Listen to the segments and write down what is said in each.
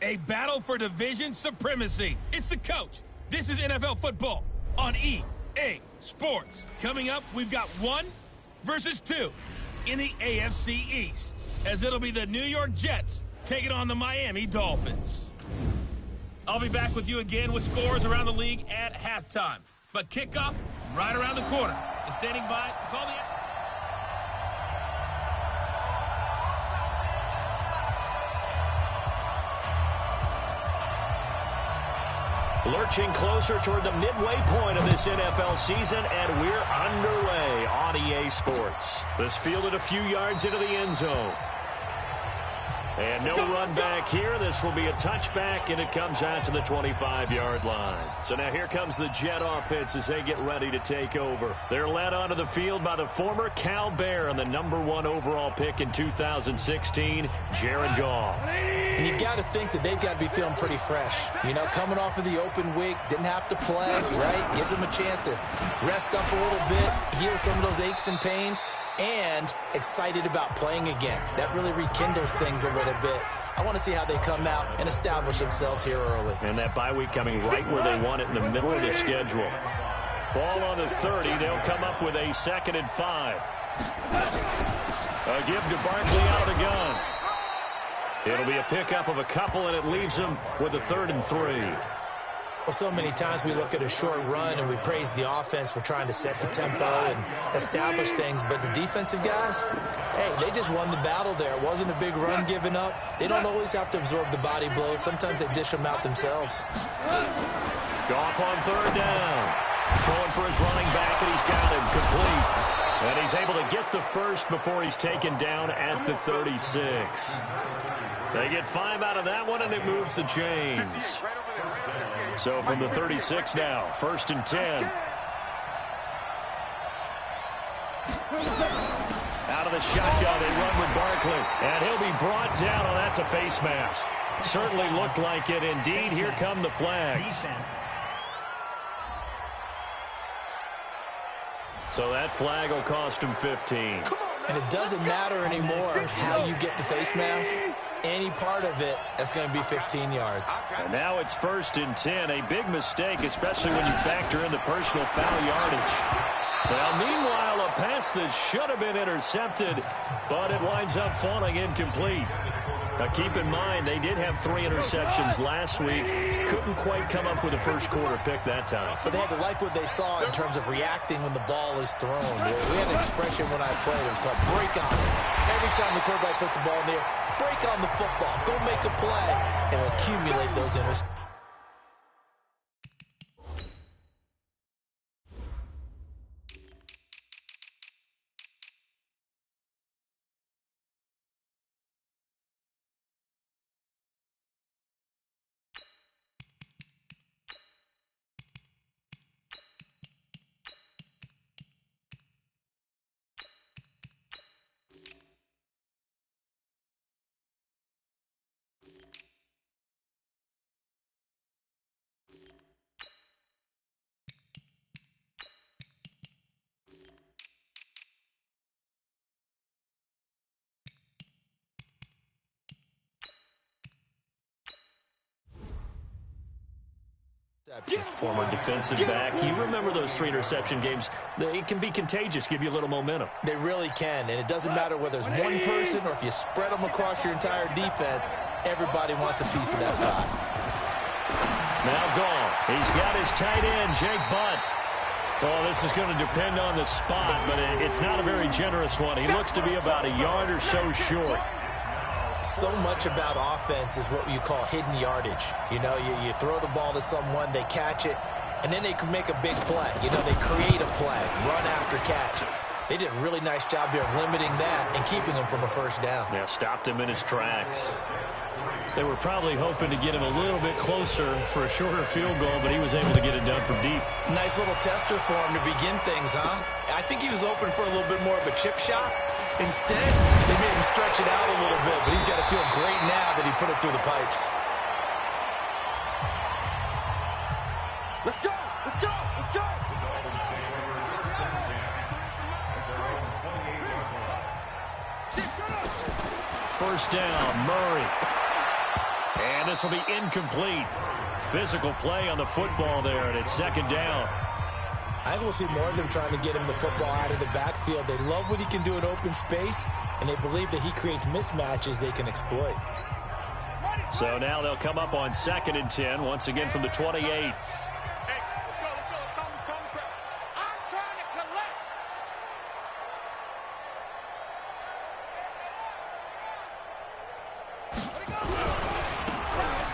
A battle for division supremacy. It's the coach. This is NFL football on EA Sports. Coming up, we've got 1 versus 2 in the AFC East, as it'll be the New York Jets taking on the Miami Dolphins. I'll be back with you again with scores around the league at halftime. But kickoff right around the corner. And standing by to call the... Lurching closer toward the midway point of this NFL season, and we're underway on EA Sports. This fielded a few yards into the end zone. And no run back here. This will be a touchback, and it comes out to the 25-yard line. So now here comes the Jet offense as they get ready to take over. They're led onto the field by the former Cal Bear and the #1 overall pick in 2016, Jared Goff. And you've got to think that they've got to be feeling pretty fresh. You know, coming off of the open week, didn't have to play, right? Gives them a chance to rest up a little bit, heal some of those aches and pains, and excited about playing again. That really rekindles things a little bit. I want to see how they come out and establish themselves here early. And that bye week coming right where they want it, in the middle of the schedule. Ball on the 30. They'll come up with a 2nd and 5. A give to Barkley out of the gun. It'll be a pickup of a couple, and it leaves them with a 3rd and 3. Well, so many times we look at a short run and we praise the offense for trying to set the tempo and establish things. But the defensive guys, hey, they just won the battle there. It wasn't a big run given up. They don't always have to absorb the body blows. Sometimes they dish them out themselves. Goff on 3rd down. Throwing for his running back, and he's got him complete. And he's able to get the first before he's taken down at the 36. They get 5 out of that one, and it moves the chains. So from the 36 now, 1st and 10. Out of the shotgun, they run with Barkley. And he'll be brought down. Oh, that's a face mask. Certainly looked like it. Indeed, here come the flags. So that flag will cost him 15. And it doesn't matter anymore how you get the face mask. Any part of it, that's going to be 15 yards. And now it's 1st and 10. A big mistake, especially when you factor in the personal foul yardage. Well, meanwhile, a pass that should have been intercepted, but it winds up falling incomplete. Now, keep in mind, they did have 3 interceptions last week. Couldn't quite come up with a first-quarter pick that time. But they had to like what they saw in terms of reacting when the ball is thrown. We had an expression when I played. It was called break on. Every time the quarterback puts the ball in the air, break on the football. Go make a play and accumulate those interceptions. Former defensive back. You remember those 3 interception games. It can be contagious, give you a little momentum. They really can, and it doesn't matter whether it's one person or if you spread them across your entire defense, everybody wants a piece of that pie. Now Goff. He's got his tight end, Jake Butt. Oh, this is going to depend on the spot, but it's not a very generous one. He looks to be about a yard or so short. So much about offense is what you call hidden yardage. You know, you throw the ball to someone, they catch it, and then they can make a big play. You know, they create a play, run after catch. They did a really nice job there of limiting that and keeping him from a first down. Yeah, stopped him in his tracks. They were probably hoping to get him a little bit closer for a shorter field goal, but he was able to get it done from deep. Nice little tester for him to begin things, huh? I think he was open for a little bit more of a chip shot. Instead, they made him stretch it out a little bit, but he's got to feel great now that he put it through the pipes. Let's go! Let's go! Let's go! First down, Murray. And this will be incomplete. Physical play on the football there, and it's second down. I think we'll see more of them trying to get him the football out of the backfield. They love what he can do in open space, and they believe that he creates mismatches they can exploit. So now they'll come up on 2nd and 10, once again from the 28.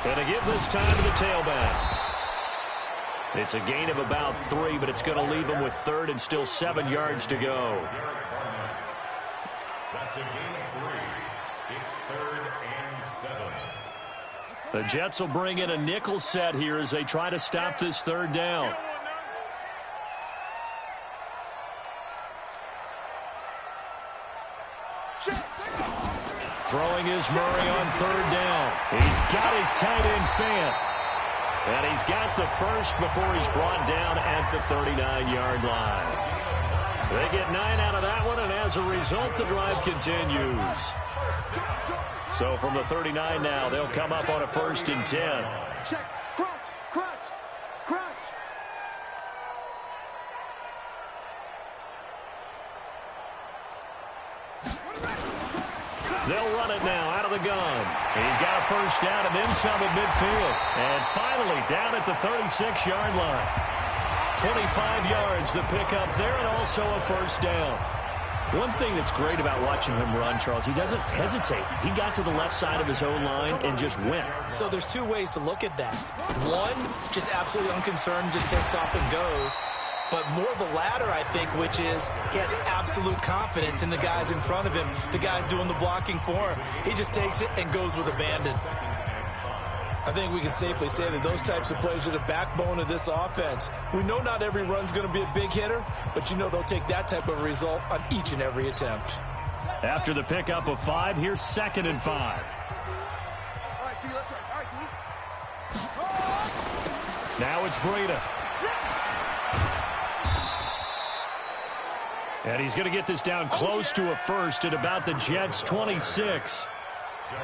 And to give this time to the tailback. It's a gain of about 3, but it's going to leave them with 3rd and still 7 yards to go. That's a gain of 3. It's 3rd and 7. The Jets will bring in a nickel set here as they try to stop this 3rd down. Throwing is Murray on 3rd down. He's got his tight end Fant. And he's got the first before he's brought down at the 39-yard line. They get 9 out of that one, and as a result, the drive continues. So from the 39 now, they'll come up on a 1st and 10. Check. Crunch. Crunch. Crunch. They'll run it now out of the gun. He's got a first down and then some at midfield. And finally down at the 36-yard line. 25 yards the pickup there and also a first down. One thing that's great about watching him run, Charles, he doesn't hesitate. He got to the left side of his own line and just went. So there's 2 ways to look at that. One, just absolutely unconcerned, just takes off and goes. But more the latter, I think, which is he has absolute confidence in the guys in front of him, the guys doing the blocking for him. He just takes it and goes with abandon. I think we can safely say that those types of plays are the backbone of this offense. We know not every run's going to be a big hitter, but you know they'll take that type of result on each and every attempt. After the pickup of 5, here's 2nd and 5. All right, T, let's try. All right, T. Now it's Breida. And he's going to get this down close to a first at about the Jets' 26.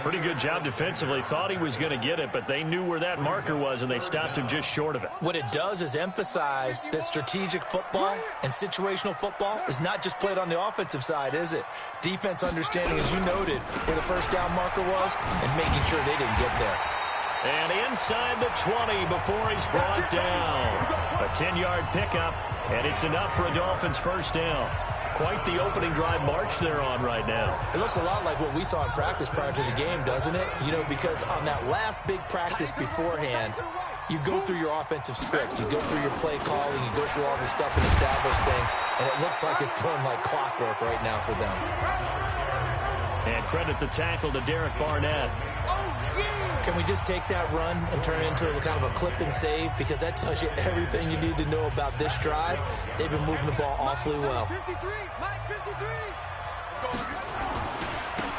Pretty good job defensively. Thought he was going to get it, but they knew where that marker was, and they stopped him just short of it. What it does is emphasize that strategic football and situational football is not just played on the offensive side, is it? Defense understanding, as you noted, where the first down marker was and making sure they didn't get there. And inside the 20 before he's brought down. A 10-yard pickup, and it's enough for a Dolphins first down. Quite the opening drive march they're on right now. It looks a lot like what we saw in practice prior to the game, doesn't it? You know, because on that last big practice beforehand, you go through your offensive script. You go through your play calling. You go through all this stuff and establish things. And it looks like it's going like clockwork right now for them. And credit the tackle to Derek Barnett. Can we just take that run and turn it into a kind of a clip and save? Because that tells you everything you need to know about this drive. They've been moving the ball awfully well.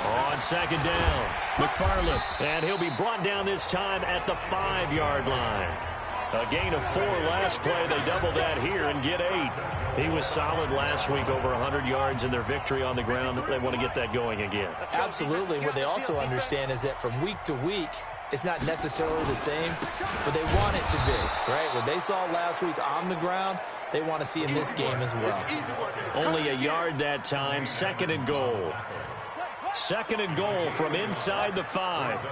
On 2nd down, McFarland. And he'll be brought down this time at the 5-yard line. A gain of 4 last play. They double that here and get 8. He was solid last week, over 100 yards in their victory on the ground. They want to get that going again. Absolutely. What they also understand is that from week to week, it's not necessarily the same, but they want it to be, right? What they saw last week on the ground, they want to see in this game as well. Only a yard that time. 2nd and goal. 2nd and goal from inside the 5. Switch.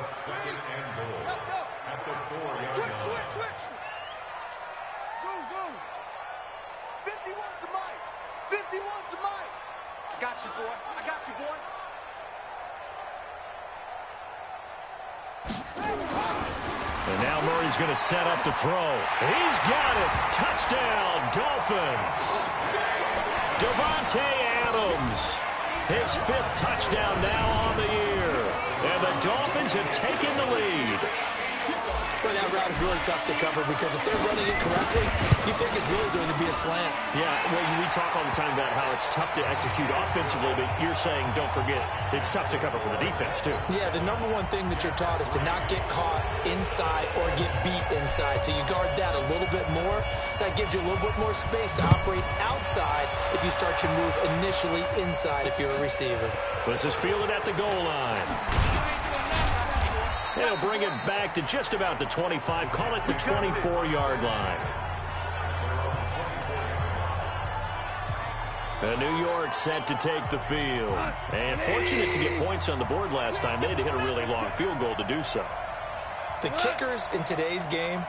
Zoom. 51's the mic. 51's the mic. I got you, boy. And now Murray's going to set up to throw. He's got it. Touchdown, Dolphins. Davante Adams. His 5th touchdown now on the year. And the Dolphins have taken the lead. Well, that route is really tough to cover because if they're running it correctly, you think it's really going to be a slant. Yeah, well, we talk all the time about how it's tough to execute offensively, but you're saying, don't forget, it's tough to cover for the defense, too. Yeah, the number one thing that you're taught is to not get caught inside or get beat inside. So you guard that a little bit more. So that gives you a little bit more space to operate outside if you start your move initially inside if you're a receiver. This is fielded at the goal line. And they'll bring it back to just about the 25. Call it the 24-yard line. And New York set to take the field. And fortunate to get points on the board last time. They had to hit a really long field goal to do so. The kickers in today's game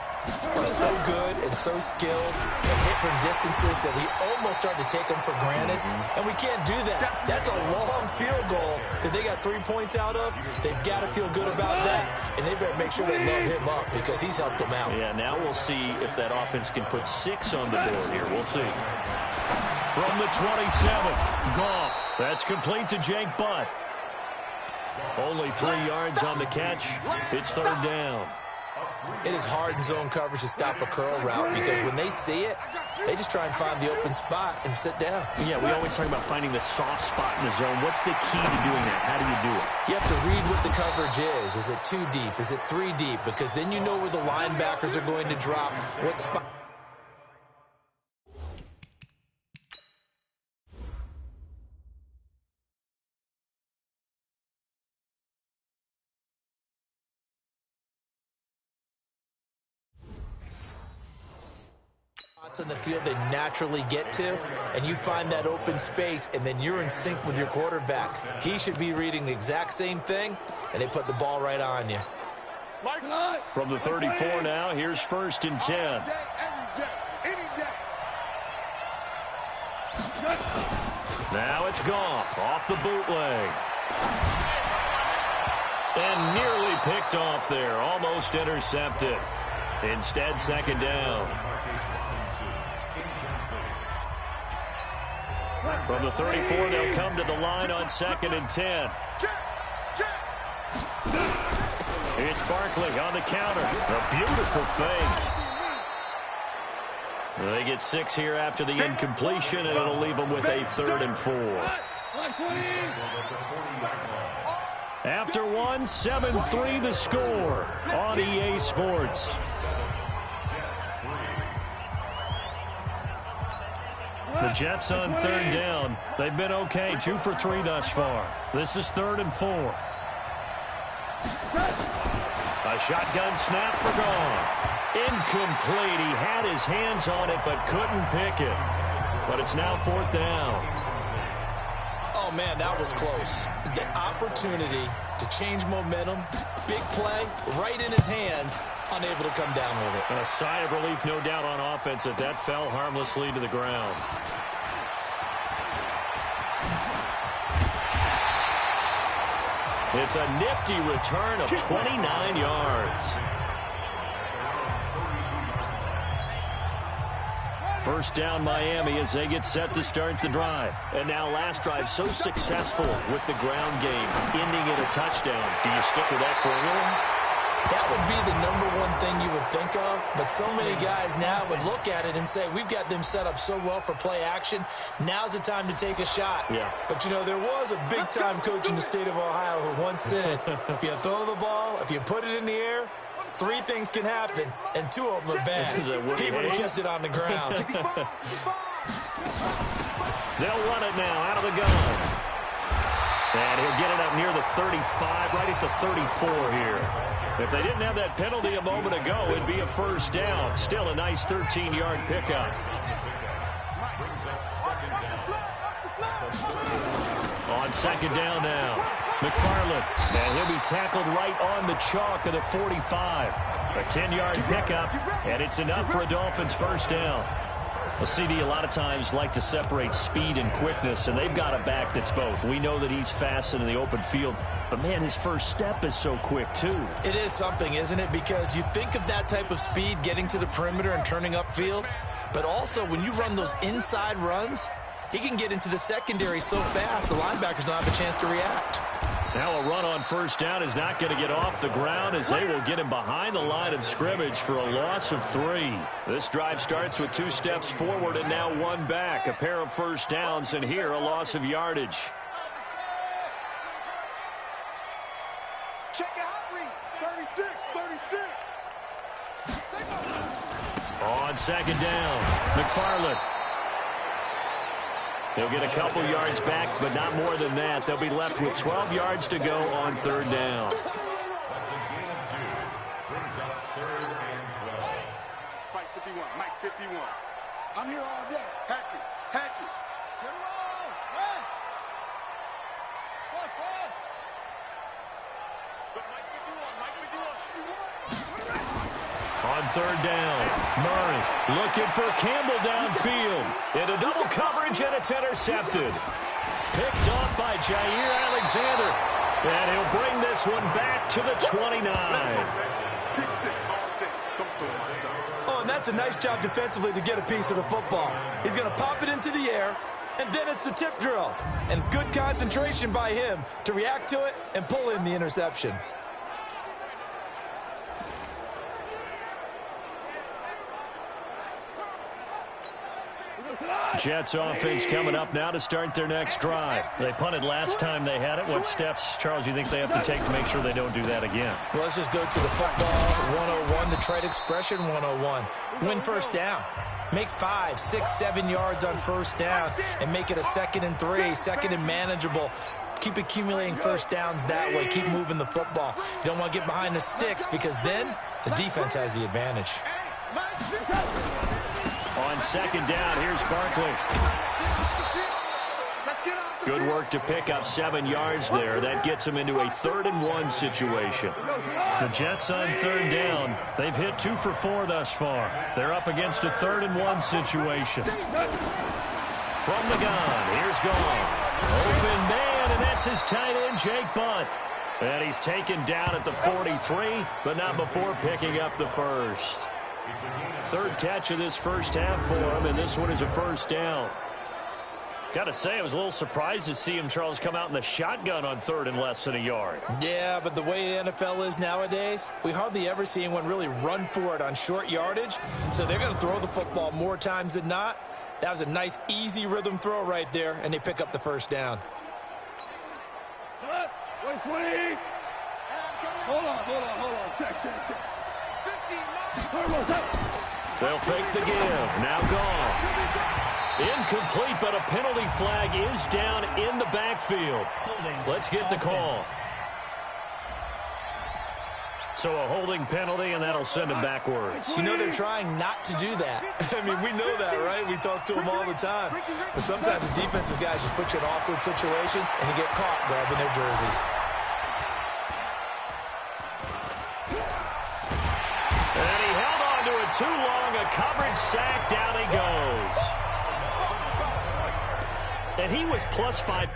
are so good and so skilled and hit from distances that we almost start to take them for granted. And we can't do that. That's a long field goal that they got 3 points out of. They've got to feel good about that, and they better make sure they load him up because he's helped them out. Yeah, now we'll see if that offense can put 6 on the board here. We'll see. From the 27, Goff. That's complete to Jake Butt. Only 3 yards on the catch. It's third down. It is hard in zone coverage to stop a curl route because when they see it, they just try and find the open spot and sit down. Yeah, we always talk about finding the soft spot in the zone. What's the key to doing that? How do you do it? You have to read what the coverage is. Is it 2 deep? Is it 3 deep? Because then you know where the linebackers are going to drop, what spot. In the field they naturally get to, and you find that open space, and then you're in sync with your quarterback. He should be reading the exact same thing, and they put the ball right on you. From the 34 now, here's 1st and 10. Now it's Goff off the bootleg. And nearly picked off there, almost intercepted. Instead, 2nd down. From the 34, they'll come to the line on 2nd and 10. It's Barkley on the counter. A beautiful fake. They get 6 here after the incompletion, and it'll leave them with a 3rd and 4. After 1, 7-3 the score on EA Sports. The Jets on 3rd down. They've been okay, 2 for 3 thus far. This is 3rd and 4. A shotgun snap for Goff. Incomplete. He had his hands on it but couldn't pick it. But it's now 4th down. Oh, man, that was close. The opportunity to change momentum, big play, right in his hands, unable to come down with it. A sigh of relief, no doubt, on offense that fell harmlessly to the ground. It's a nifty return of 29 yards. 1st down Miami as they get set to start the drive. And now last drive so successful with the ground game, ending in a touchdown. Do you stick with that formula? That would be the #1 thing you would think of, but so many guys now would look at it and say, we've got them set up so well for play action, now's the time to take a shot. Yeah. But, you know, there was a big-time coach in the state of Ohio who once said, if you throw the ball, if you put it in the air, 3 things can happen, and 2 of them are bad. He would have kept it on the ground. They'll run it now out of the gun. And he'll get it up near the 35, right at the 34 here. If they didn't have that penalty a moment ago, it'd be a 1st down. Still a nice 13-yard pickup. On 2nd down now, McFarland. And he'll be tackled right on the chalk of the 45. A 10-yard pickup, and it's enough for a Dolphins 1st down. Well, CD, a lot of times like to separate speed and quickness, and they've got a back that's both. We know that he's fast in the open field, but, man, his first step is so quick, too. It is something, isn't it? Because you think of that type of speed getting to the perimeter and turning upfield, but also when you run those inside runs, he can get into the secondary so fast the linebackers don't have a chance to react. Now a run on 1st down is not going to get off the ground as they will get him behind the line of scrimmage for a loss of 3. This drive starts with 2 steps forward and now 1 back. A pair of 1st downs, and here a loss of yardage. Check your hot read. 36. On 2nd down, McFarland. They'll get a couple yards back, but not more than that. They'll be left with 12 yards to go on 3rd down. On third down, Murray looking for Campbell downfield. Into double coverage, and it's intercepted. Picked off by Jair Alexander. And he'll bring this one back to the 29. Pick 6 all day. Don't throw my son. Oh, and that's a nice job defensively to get a piece of the football. He's going to pop it into the air, and then it's the tip drill. And good concentration by him to react to it and pull in the interception. Jets offense coming up now to start their next drive. They punted last time they had it. What steps, Charles, you think they have to take to make sure they don't do that again? Well, let's just go to the football 101, the trade expression 101. Win first down. Make 5, 6, 7 yards on first down and make it a 2nd and 3, 2nd and manageable. Keep accumulating first downs that way. Keep moving the football. You don't want to get behind the sticks because then the defense has the advantage. On second down, here's Barkley. Good work to pick up 7 yards there. That gets him into a 3rd and 1 situation. The Jets on third down. They've hit 2 for 4 thus far. They're up against a 3rd and 1 situation. From the gun, here's Gone. Open man, and that's his tight end, Jake Butt. And he's taken down at the 43, but not before picking up the first. 3rd catch of this first half for him, and this one is a first down. Got to say, I was a little surprised to see him, Charles, come out in the shotgun on 3rd and less than a yard. Yeah, but the way the NFL is nowadays, we hardly ever see anyone really run for it on short yardage. So they're going to throw the football more times than not. That was a nice, easy rhythm throw right there, and they pick up the first down. Hold on. Check. They'll fake the give. Now Gone. Incomplete, but a penalty flag is down in the backfield. Let's get the call. So a holding penalty, and that'll send him backwards. You know they're trying not to do that. I mean, we know that, right? We talk to them all the time. But sometimes the defensive guys just put you in awkward situations, and you get caught grabbing their jerseys. And he held on to it too long. A coverage sack. Down he goes. And he was +5.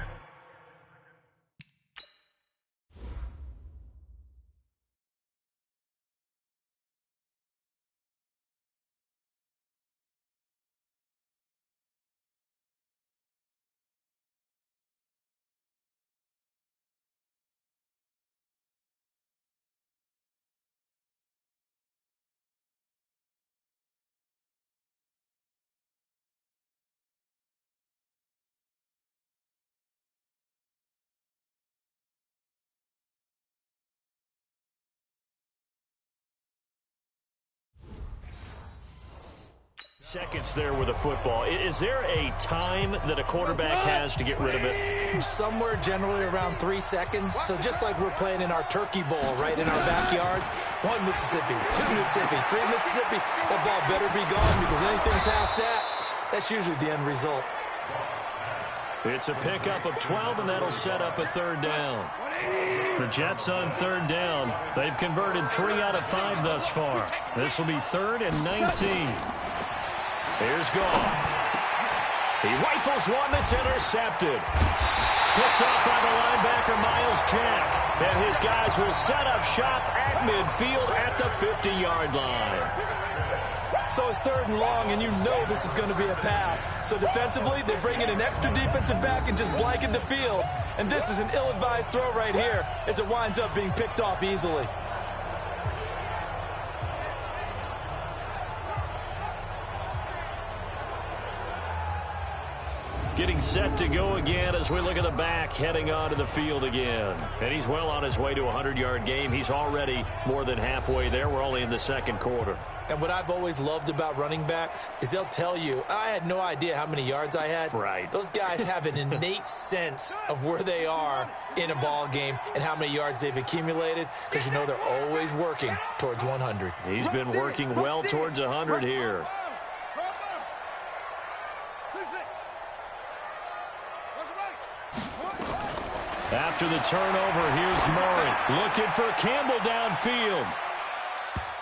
Seconds there with a football. Is there a time that a quarterback has to get rid of it? Somewhere generally around 3 seconds. So just like we're playing in our turkey bowl, right, in our backyards. 1 Mississippi, 2 Mississippi, 3 Mississippi. That ball better be gone because anything past that, that's usually the end result. It's a pickup of 12, and that'll set up a 3rd down. The Jets on 3rd down. They've converted 3 out of 5 thus far. This will be 3rd and 19. Here's Gone. He rifles one that's intercepted. Picked off by the linebacker, Miles Jack. And his guys will set up shop at midfield at the 50-yard line. So it's 3rd and long, and you know this is going to be a pass. So defensively, they bring in an extra defensive back and just blanket the field. And this is an ill-advised throw right here as it winds up being picked off easily. Getting set to go again as we look at the back heading onto the field again. And he's well on his way to a 100-yard game. He's already more than halfway there. We're only in the 2nd quarter. And what I've always loved about running backs is they'll tell you, I had no idea how many yards I had. Right. Those guys have an innate sense of where they are in a ball game and how many yards they've accumulated because you know they're always working towards 100. He's been working well towards 100 here. After the turnover, here's Murray looking for Campbell downfield.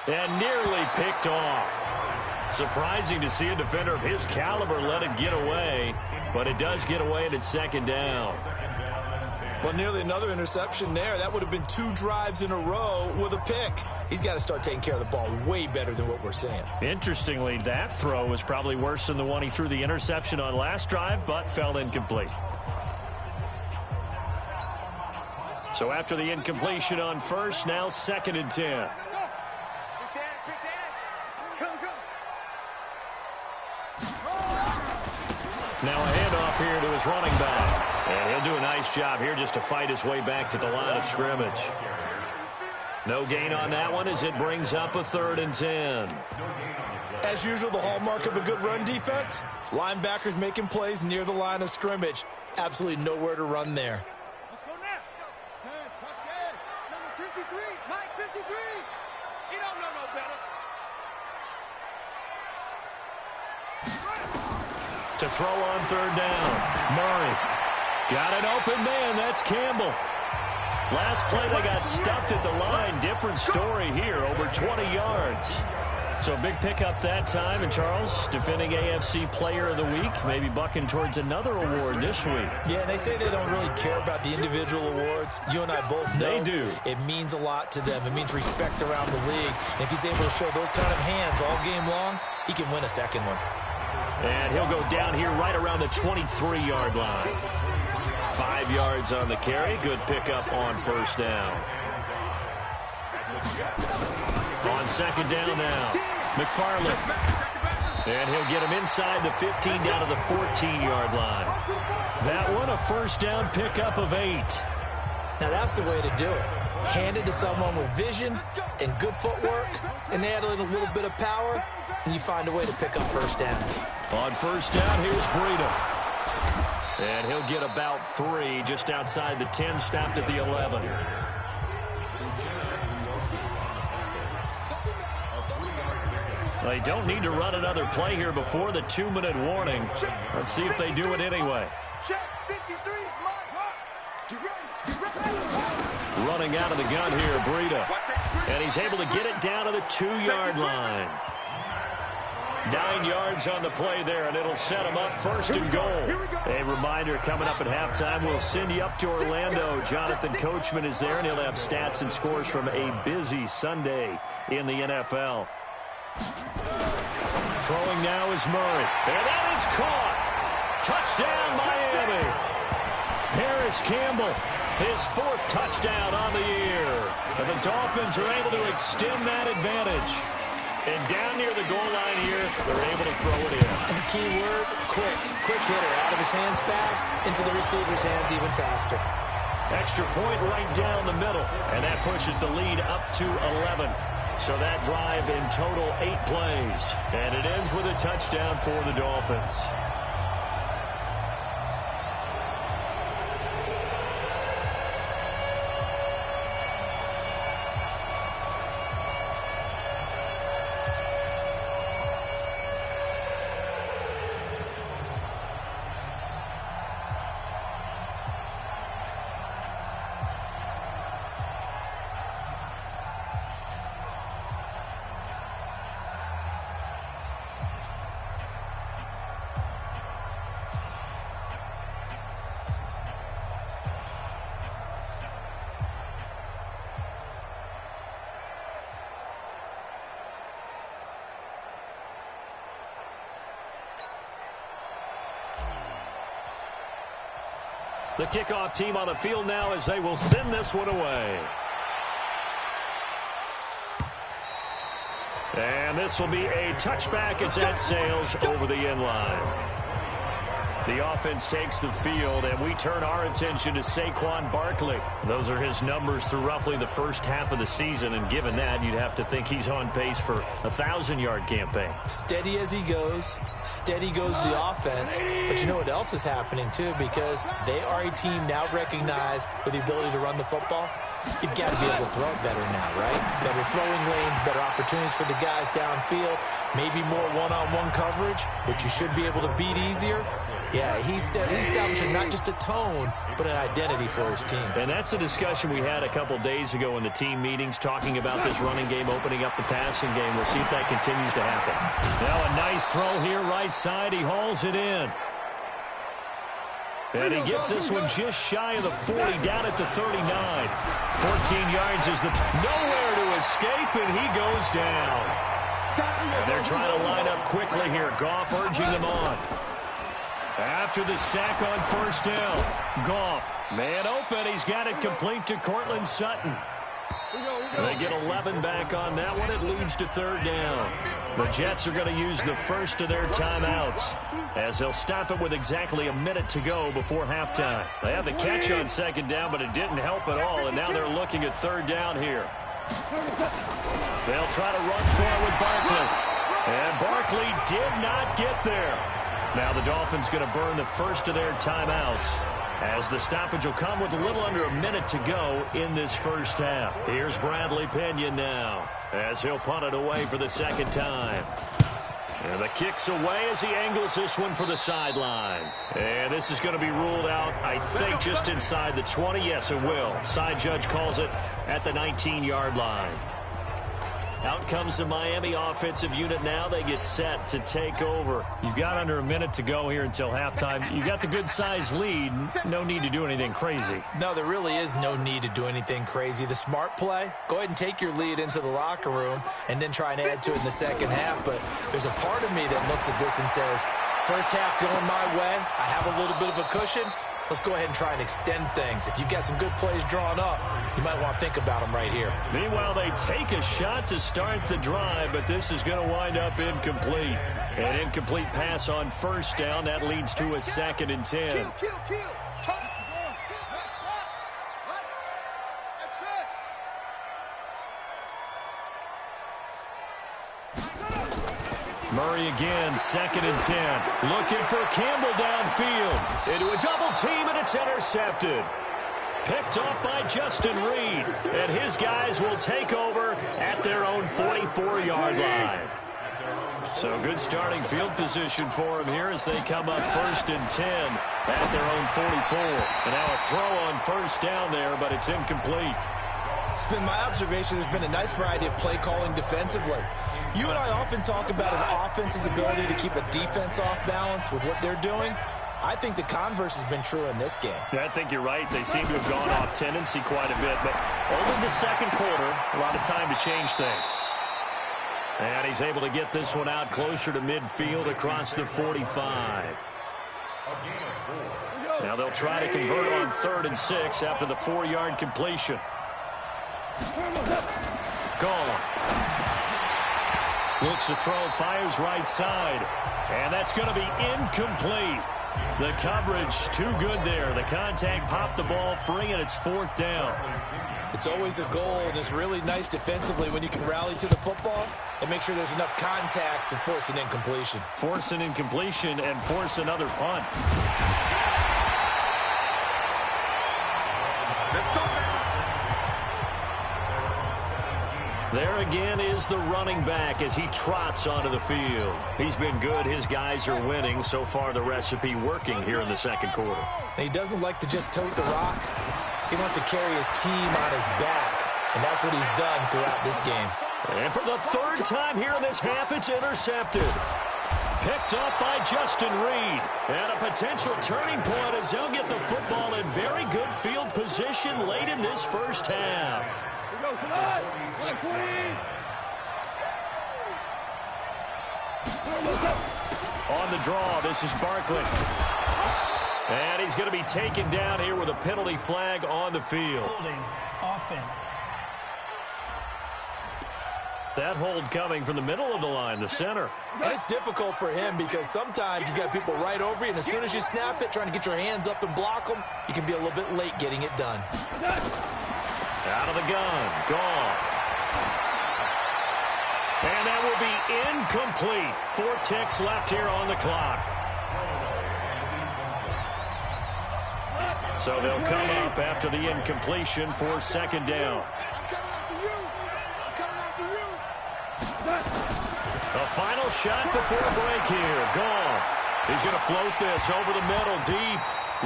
And nearly picked off. Surprising to see a defender of his caliber let it get away, but it does get away and it's second down. Well, nearly another interception there. That would have been 2 drives in a row with a pick. He's got to start taking care of the ball way better than what we're seeing. Interestingly, that throw was probably worse than the one he threw the interception on last drive, but fell incomplete. So after the incompletion on first, now 2nd and 10. Now a handoff here to his running back. And he'll do a nice job here just to fight his way back to the line of scrimmage. No gain on that one as it brings up a 3rd and 10. As usual, the hallmark of a good run defense, linebackers making plays near the line of scrimmage. Absolutely nowhere to run there. Let's go next. 10, touchdown. Number 53, Mike 53. You don't know no better. To throw on 3rd down. Murray. Got an open man. That's Campbell. Last play they got stuffed at the line. Different story here. Over 20 yards. So a big pickup that time. And Charles, defending AFC Player of the Week, maybe bucking towards another award this week. Yeah, and they say they don't really care about the individual awards. You and I both know they do. It means a lot to them. It means respect around the league. And if he's able to show those kind of hands all game long, he can win a second one. And he'll go down here right around the 23-yard line. 5 yards on the carry. Good pickup on 1st down. On 2nd down now, McFarland. And he'll get him inside the 15 down to the 14-yard line. That one, a 1st down pickup of 8. Now that's the way to do it. Hand it to someone with vision and good footwork, and add in a little bit of power, and you find a way to pick up 1st downs. On 1st down, here's Breida. And he'll get about 3 just outside the 10, stopped at the 11. They don't need to run another play here before the 2-minute warning. Let's see if they do it anyway. Running out of the gun here, Breida. And he's able to get it down to the 2-yard line. 9 yards on the play there, and it'll set him up 1st and goal. A reminder, coming up at halftime, we'll send you up to Orlando. Jonathan Coachman is there, and he'll have stats and scores from a busy Sunday in the NFL. Throwing now is Murray. And that is caught. Touchdown, Miami. Harris Campbell, his 4th touchdown on the year. And the Dolphins are able to extend that advantage. And down near the goal line here, they're able to throw it in. And the key word, quick. Quick hitter. Out of his hands fast, into the receiver's hands even faster. Extra point right down the middle. And that pushes the lead up to 11. So that drive in total 8 plays. And it ends with a touchdown for the Dolphins. The kickoff team on the field now as they will send this one away. And this will be a touchback as that sails over the end line. The offense takes the field, and we turn our attention to Saquon Barkley. Those are his numbers through roughly the first half of the season, and given that, you'd have to think he's on pace for a 1,000-yard campaign. Steady as he goes, steady goes the offense. But you know what else is happening, too, because they are a team now recognized with the ability to run the football. You've got to be able to throw it better now, right? Better throwing lanes, better opportunities for the guys downfield, maybe more one-on-one coverage, which you should be able to beat easier. Yeah, he's establishing not just a tone, but an identity for his team. And that's a discussion we had a couple days ago in the team meetings, talking about this running game, opening up the passing game. We'll see if that continues to happen. Now a nice throw here right side. He hauls it in. And he gets this one just shy of the 40, down at the 39. 14 yards is nowhere to escape, and he goes down. And they're trying to line up quickly here. Goff urging them on. After the sack on first down, Goff, man open. He's got it complete to Cortland Sutton. They get 11 back on that one. It leads to third down. The Jets are going to use the first of their timeouts, as they'll stop it with exactly a minute to go before halftime. They have the catch on second down, but it didn't help at all, and now they're looking at third down here. They'll try to run for it with Barkley. And Barkley did not get there. Now the Dolphins going to burn the first of their timeouts, as the stoppage will come with a little under a minute to go in this first half. Here's Bradley Pinion now, as he'll punt it away for the second time. And the kick's away as he angles this one for the sideline. And this is going to be ruled out, I think, just inside the 20. Yes, it will. Side judge calls it at the 19-yard line. Out comes the Miami offensive unit now. They get set to take over. You've got under a minute to go here until halftime. You got the good-sized lead. No need to do anything crazy. No, there really is no need to do anything crazy. The smart play, go ahead and take your lead into the locker room and then try and add to it in the second half. But there's a part of me that looks at this and says, first half going my way. I have a little bit of a cushion. Let's go ahead and try and extend things. If you've got some good plays drawn up, you might want to think about them right here. Meanwhile, they take a shot to start the drive, but this is going to wind up incomplete. An incomplete pass on first down. That leads to a 2nd and 10. Murray again, 2nd and 10. Looking for Campbell downfield. Into a double team, and it's intercepted. Picked off by Justin Reed. And his guys will take over at their own 44-yard line. So good starting field position for him here as they come up 1st and 10 at their own 44. And now a throw on first down there, but it's incomplete. It's been my observation there's been a nice variety of play calling defensively. You and I often talk about an offense's ability to keep a defense off balance with what they're doing. I think the converse has been true in this game. I think you're right. They seem to have gone off tendency quite a bit, but only in the second quarter, a lot of time to change things. And he's able to get this one out closer to midfield across the 45. Now they'll try to convert on 3rd and 6 after the 4-yard completion. Gone. Looks to throw, fires right side. And that's going to be incomplete. The coverage too good there. The contact popped the ball free, and it's 4th down. It's always a goal, and it's really nice defensively when you can rally to the football and make sure there's enough contact to force an incompletion. Force an incompletion and force another punt. There again is the running back as he trots onto the field. He's been good. His guys are winning. So far, the recipe working here in the second quarter. And he doesn't like to just tote the rock. He wants to carry his team on his back, and that's what he's done throughout this game. And for the 3rd time here in this half, it's intercepted. Picked up by Justin Reed. And a potential turning point as they'll get the football in very good field position late in this first half. On the draw, this is Barkley. And he's going to be taken down here with a penalty flag on the field. Holding offense. That hold coming from the middle of the line, the center. And it's difficult for him because sometimes you've got people right over you, and as soon as you snap it, trying to get your hands up and block them, you can be a little bit late getting it done. Out of the gun, Goff. And that will be incomplete. 4 ticks left here on the clock. So they'll come up after the incompletion for 2nd down. A final shot before break here. Goff. He's going to float this over the middle, deep.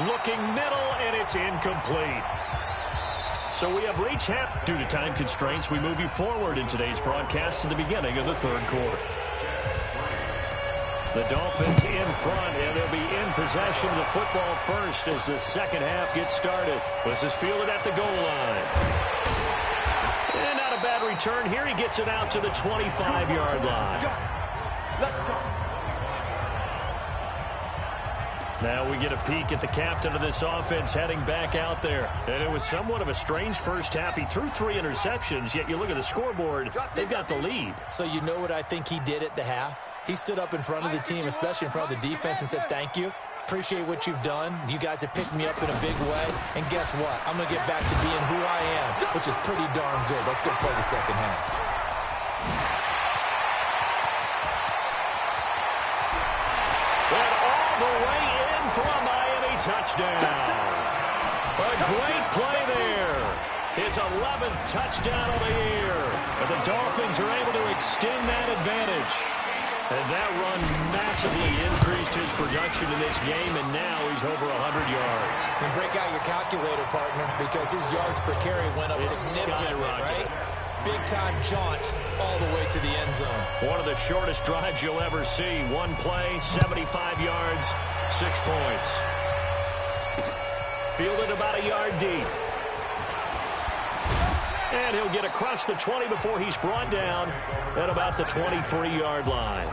Looking middle, and it's incomplete. So we have reached half. Due to time constraints, we move you forward in today's broadcast to the beginning of the third quarter. The Dolphins in front, and they'll be in possession of the football first as the second half gets started. This is fielded at the goal line. And not a bad return here. He gets it out to the 25-yard line. Let's go. Now we get a peek at the captain of this offense heading back out there. And it was somewhat of a strange first half. He threw 3 interceptions, yet you look at the scoreboard, they've got the lead. So you know what I think he did at the half? He stood up in front of the team, especially in front of the defense, and said, thank you. Appreciate what you've done. You guys have picked me up in a big way. And guess what? I'm going to get back to being who I am, which is pretty darn good. Let's go play the second half. And all the way in for a Miami touchdown. A great play there. His 11th touchdown of the year. And the Dolphins are able to extend that advantage. And that run massively increased his production in this game, and now he's over 100 yards. And break out your calculator, partner, because his yards per carry went up significantly, right? Big-time jaunt all the way to the end zone. One of the shortest drives you'll ever see. One play, 75 yards, 6 points. Fielded about a yard deep. And he'll get across the 20 before he's brought down at about the 23-yard line.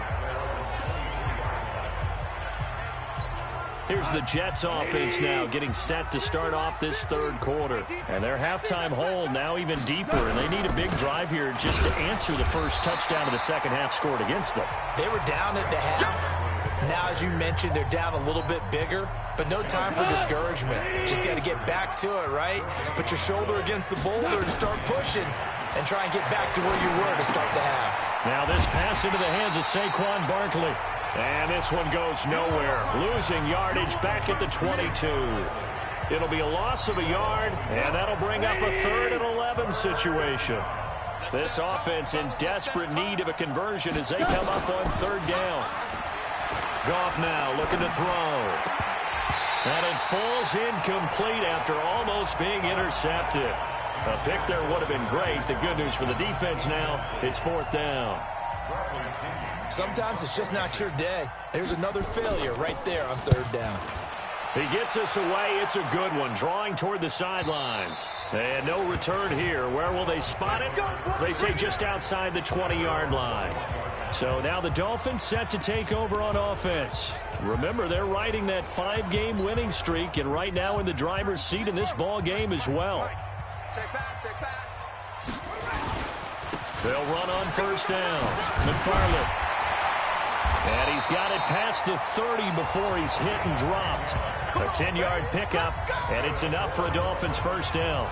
Here's the Jets offense now getting set to start off this third quarter. And their halftime hole now even deeper, and they need a big drive here just to answer the first touchdown of the second half scored against them. They were down at the half. Now, as you mentioned, they're down a little bit bigger, but no time for discouragement. Just got to get back to it, right? Put your shoulder against the boulder and start pushing and try and get back to where you were to start the half. Now this pass into the hands of Saquon Barkley. And this one goes nowhere. Losing yardage back at the 22. It'll be a loss of a yard, and that'll bring up a 3rd and 11 situation. This offense in desperate need of a conversion as they come up on 3rd down. Goff now looking to throw. And it falls incomplete after almost being intercepted. A pick there would have been great. The good news for the defense now, it's 4th down. Sometimes it's just not your day. There's another failure right there on 3rd down. He gets us away. It's a good one. Drawing toward the sidelines. And no return here. Where will they spot it? They say just outside the 20-yard line. So now the Dolphins set to take over on offense. Remember, they're riding that 5-game winning streak, and right now in the driver's seat in this ball game as well. Take back, take back. They'll run on 1st down. McFarland. And he's got it past the 30 before he's hit and dropped. A 10-yard pickup, and it's enough for a Dolphins 1st down.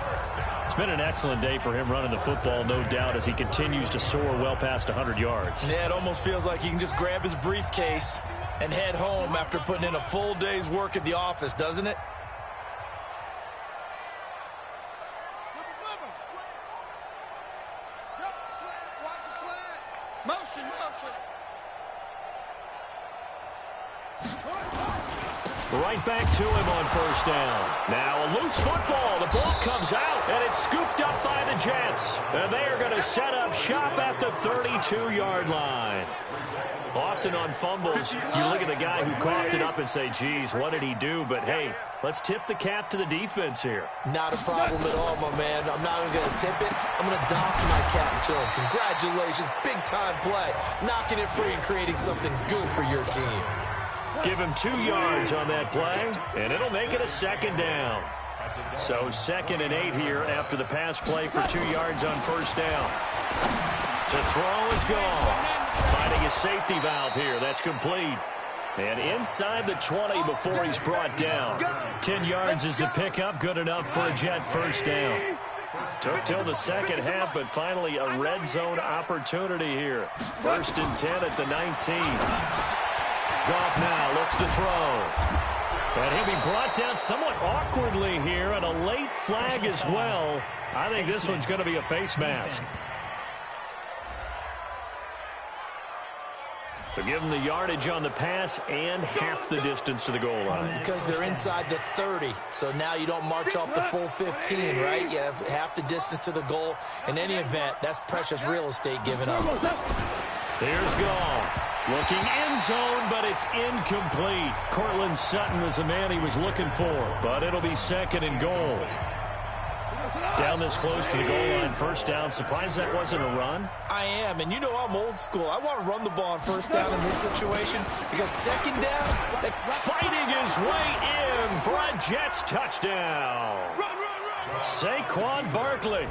It's been an excellent day for him running the football, no doubt, as he continues to soar well past 100 yards. Yeah, it almost feels like he can just grab his briefcase and head home after putting in a full day's work at the office, doesn't it? Motion, motion. Right back to him on 1st down. Now a loose football. The ball comes out, and it's scooped up by the Jets. And they are going to set up shop at the 32-yard line. Often on fumbles, you look at the guy who coughed it up and say, geez, what did he do? But, hey, let's tip the cap to the defense here. Not a problem at all, my man. I'm not even going to tip it. I'm going to doff my cap to him. Congratulations. Big-time play. Knocking it free and creating something good for your team. Give him 2 yards on that play, and it'll make it a 2nd down. So 2nd and 8 here after the pass play for 2 yards on 1st down. To throw is gone. Finding a safety valve here. That's complete. And inside the 20 before he's brought down. 10 yards is the pickup. Good enough for a Jet 1st down. Took till the second half, but finally a red zone opportunity here. 1st and 10 at the 19. Goff now looks to throw. And he'll be brought down somewhat awkwardly here, and a late flag as well. I think this one's going to be a face mask. So give them the yardage on the pass and half the distance to the goal line. Because they're inside the 30, so now you don't march off the full 15, right? You have half the distance to the goal. In any event, that's precious real estate given up. Here's Gall. Looking end zone, but it's incomplete. Cortland Sutton was the man he was looking for, but it'll be second and goal. Down this close to the goal line, first down. Surprised that wasn't a run? I am, and you know I'm old school. I want to run the ball on first down in this situation because second down, fighting his way in for a Jets touchdown. Saquon Barkley.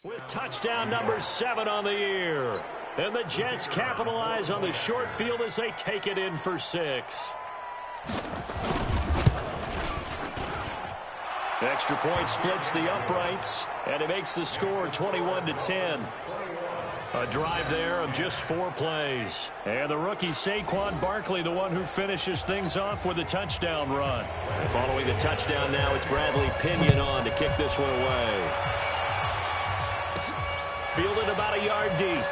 With touchdown number 7 on the year. And the Jets capitalize on the short field as they take it in for 6. Extra point splits the uprights, and it makes the score 21-10. A drive there of just 4 plays. And the rookie Saquon Barkley, the one who finishes things off with a touchdown run. And following the touchdown now, it's Bradley Pinion on to kick this one away. Fielded about a yard deep.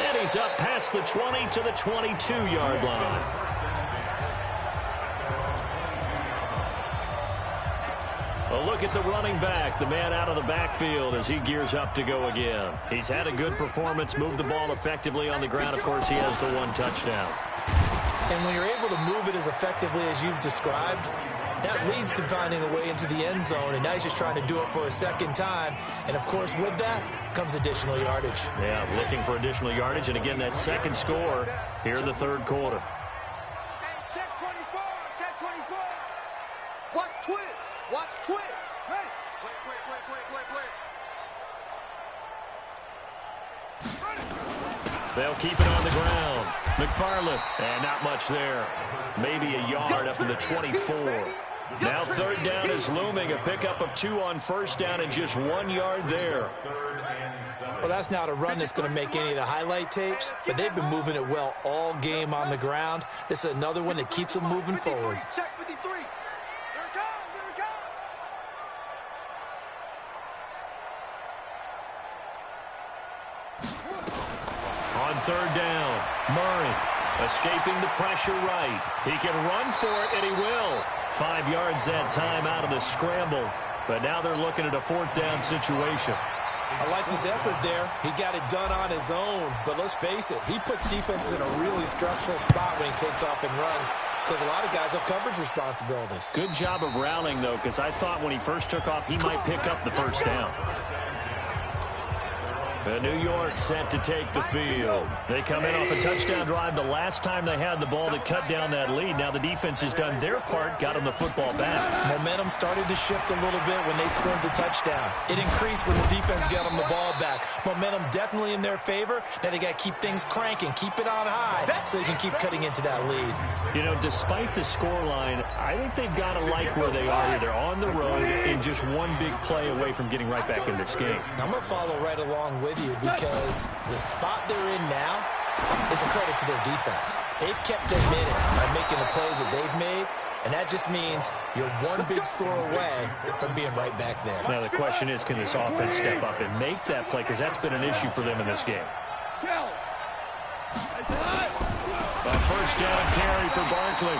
And he's up past the 20 to the 22-yard line. A look at the running back, the man out of the backfield as he gears up to go again. He's had a good performance, moved the ball effectively on the ground. Of course, he has the 1 touchdown. And when you're able to move it as effectively as you've described, that leads to finding a way into the end zone, and now he's just trying to do it for a second time. And, of course, with that comes additional yardage. Yeah, looking for additional yardage, and again, that second score here in the third quarter. Hey, check 24, check 24. Watch twist, watch twist. Hey, play. They'll keep it on the ground. McFarland, and not much there. Maybe a yard up to the 24. Now third down is looming. A pickup of 2 on first down and just 1 yard there. Well, that's not a run that's going to make any of the highlight tapes, but they've been moving it well all game on the ground. This is another one that keeps them moving forward. Check 53. Here it comes, here it comes. On third down, Murray escaping the pressure right. He can run for it, and he will. 5 yards that time out of the scramble. But now they're looking at a 4th down situation. I like his effort there. He got it done on his own. But let's face it, he puts defenses in a really stressful spot when he takes off and runs because a lot of guys have coverage responsibilities. Good job of rallying, though, because I thought when he first took off, he might pick up the first down. The New York set to take the field. They come in off a touchdown drive the last time they had the ball that cut down that lead. Now the defense has done their part, got them the football back. Momentum started to shift a little bit when they scored the touchdown. It increased when the defense got them the ball back. Momentum definitely in their favor. Now they got to keep things cranking, keep it on high so they can keep cutting into that lead. You know, despite the scoreline, I think they've got to like where they are here. They're on the road and just one big play away from getting right back in this game. I'm going to follow right along with you because the spot they're in now is a credit to their defense. They've kept them in it by making the plays that they've made, and that just means you're one big score away from being right back there. Now the question is, can this offense step up and make that play, because that's been an issue for them in this game. A first down carry for Barkley.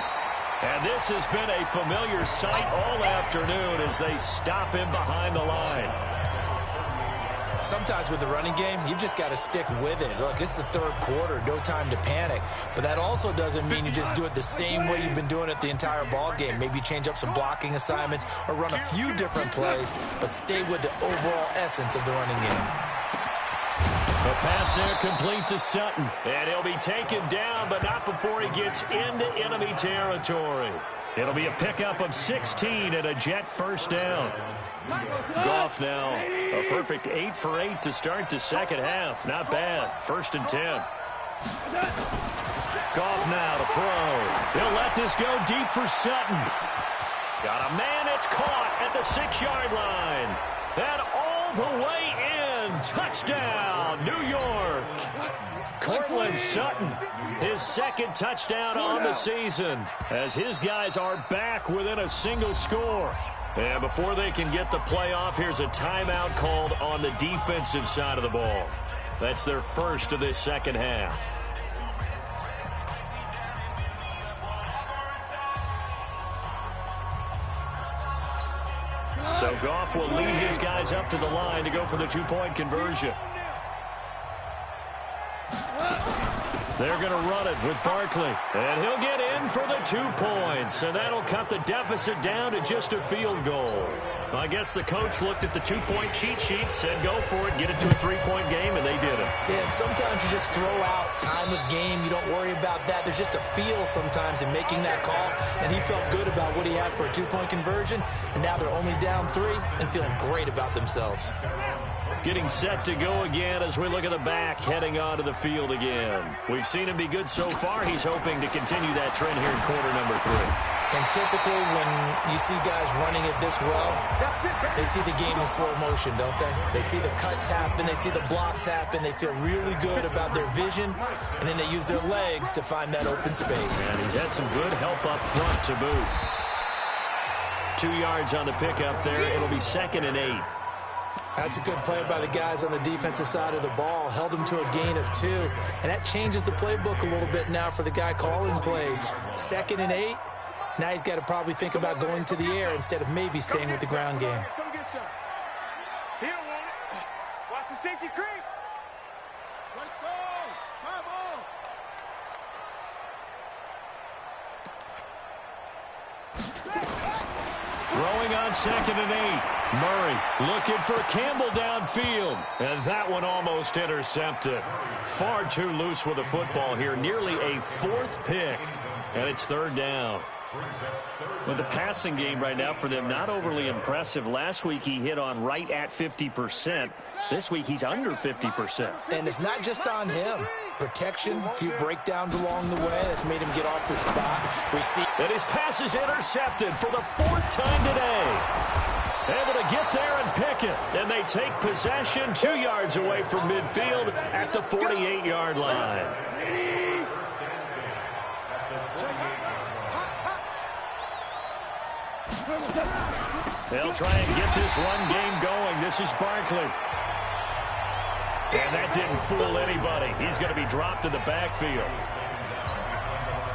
And this has been a familiar sight all afternoon as they stop him behind the line. Sometimes with the running game, you've just got to stick with it. Look, it's the third quarter, no time to panic. But that also doesn't mean you just do it the same way you've been doing it the entire ball game. Maybe change up some blocking assignments or run a few different plays, but stay with the overall essence of the running game. The pass there complete to Sutton. And he'll be taken down, but not before he gets into enemy territory. It'll be a pickup of 16 and a Jet first down. Goff now, a perfect 8 for 8 to start the second half. Not bad. 1st and 10. Goff now to throw. He'll let this go deep for Sutton. Got a man, it's caught at the 6-yard line. And all the way in. And touchdown, New York. Cortland Sutton, his second touchdown on the season, as his guys are back within a single score. And before they can get the play off, here's a timeout called on the defensive side of the ball. That's their first of this second half. So Goff will lead his guys up to the line to go for the two-point conversion. They're going to run it with Barkley. And he'll get in for the 2 points. And that'll cut the deficit down to just a field goal. I guess the coach looked at the 2-point cheat sheet, said go for it, get it to a 3-point game, and they did it. Yeah, and sometimes you just throw out time of game. You don't worry about that. There's just a feel sometimes in making that call. And he felt good about what he had for a 2-point conversion. And now they're only down 3 and feeling great about themselves. Getting set to go again as we look at the back, heading onto the field again. We've seen him be good so far. He's hoping to continue that trend here in quarter number 3. And typically when you see guys running it this well, they see the game in slow motion, don't they? They see the cuts happen. They see the blocks happen. They feel really good about their vision. And then they use their legs to find that open space. And he's had some good help up front to boot. 2 yards on the pickup there. It'll be 2nd and 8. That's a good play by the guys on the defensive side of the ball. Held them to a gain of 2. And that changes the playbook a little bit now for the guy calling plays. 2nd and 8. Now he's got to probably think about going to the air instead of maybe staying with the ground game. Come get some. He don't want it. Watch the safety creep. Let's go. Come on. Throwing on 2nd and 8. Murray looking for Campbell downfield. And that one almost intercepted. Far too loose with the football here. Nearly a 4th pick. And it's 3rd down. With the passing game right now for them, not overly impressive. Last week he hit on right at 50%. This week he's under 50%. And it's not just on him. Protection, a few breakdowns along the way. That's made him get off the spot. We see that his pass is intercepted for the 4th time today. Able to get there and pick it. And they take possession 2 yards away from midfield at the 48-yard line. They'll try and get this run game going. This is Barkley. And that didn't fool anybody. He's going to be dropped in the backfield.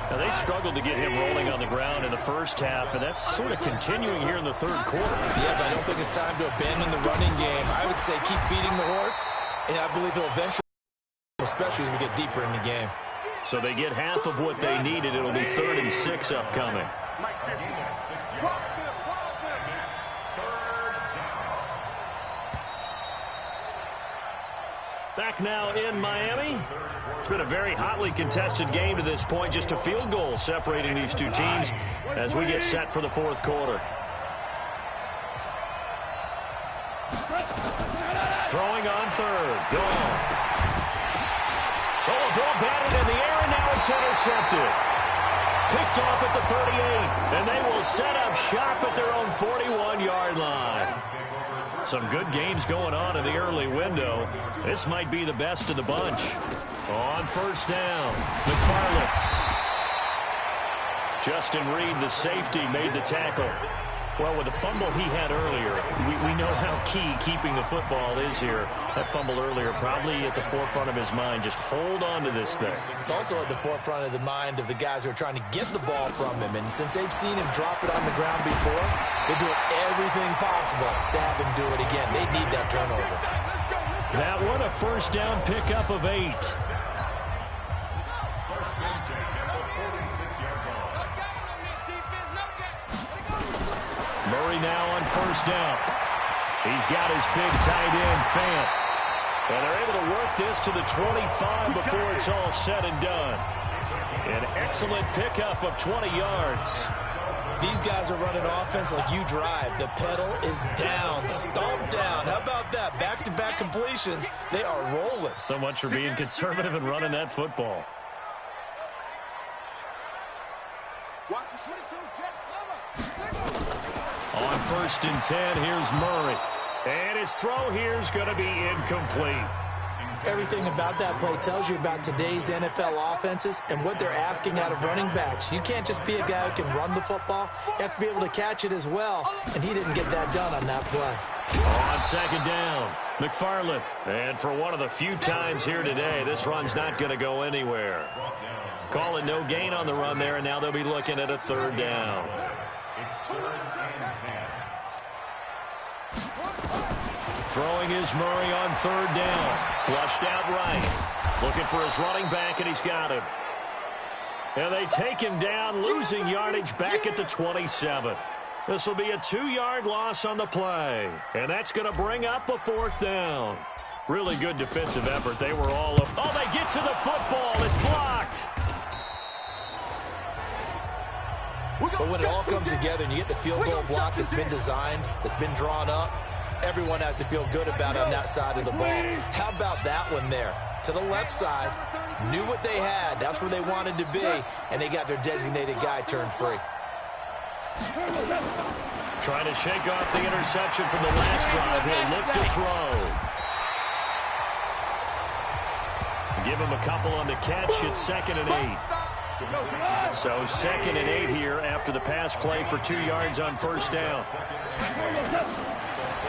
Now, they struggled to get him rolling on the ground in the first half, and that's sort of continuing here in the 3rd quarter. Yeah, but I don't think it's time to abandon the running game. I would say keep feeding the horse, and I believe he'll eventually, especially as we get deeper in the game. So they get half of what they needed. It'll be 3rd and 6 upcoming. Back now in Miami. It's been a very hotly contested game to this point. Just a field goal separating these two teams as we get set for the 4th quarter. Throwing on 3rd. Goff. Oh, a ball batted in the air, and now it's intercepted. Picked off at the 38, and they will set up shop at their own 41-yard line. Some good games going on in the early window. This might be the best of the bunch. On 1st down, McFarland. Justin Reed, the safety, made the tackle. Well, with the fumble he had earlier, we know how key keeping the football is here. That fumble earlier probably at the forefront of his mind. Just hold on to this thing. It's also at the forefront of the mind of the guys who are trying to get the ball from him. And since they've seen him drop it on the ground before, they're doing everything possible to have him do it again. They need that turnover. That one, a 1st down pickup of 8. Murray now on 1st down. He's got his big tight end, Fant. And they're able to work this to the 25 before it's all said and done. An excellent pickup of 20 yards. These guys are running offense like you drive. The pedal is down, stomped down. How about that? Back-to-back completions. They are rolling. So much for being conservative and running that football. On 1st and 10, here's Murray. And his throw here is going to be incomplete. Everything about that play tells you about today's NFL offenses and what they're asking out of running backs. You can't just be a guy who can run the football. You have to be able to catch it as well, and he didn't get that done on that play. On second down, McFarland. And for one of the few times here today, this run's not going to go anywhere. Call it no gain on the run there, and now they'll be looking at a third down. It's 3rd and 10. Throwing is Murray on third down. Flushed out right. Looking for his running back, and he's got him. And they take him down, losing yardage back at the 27. This will be a 2-yard loss on the play. And that's going to bring up a 4th down. Really good defensive effort. They were all up. Oh, they get to the football. It's blocked. But when it all comes together and you get the field goal block that's been designed, that's been drawn up, everyone has to feel good about it on that side of the ball. How about that one there? To the left side, knew what they had. That's where they wanted to be, and they got their designated guy turned free. Trying to shake off the interception from the last drive. He'll look to throw. Give him a couple on the catch. It's 2nd and 8. So 2nd and 8 here after the pass play for 2 yards on first down.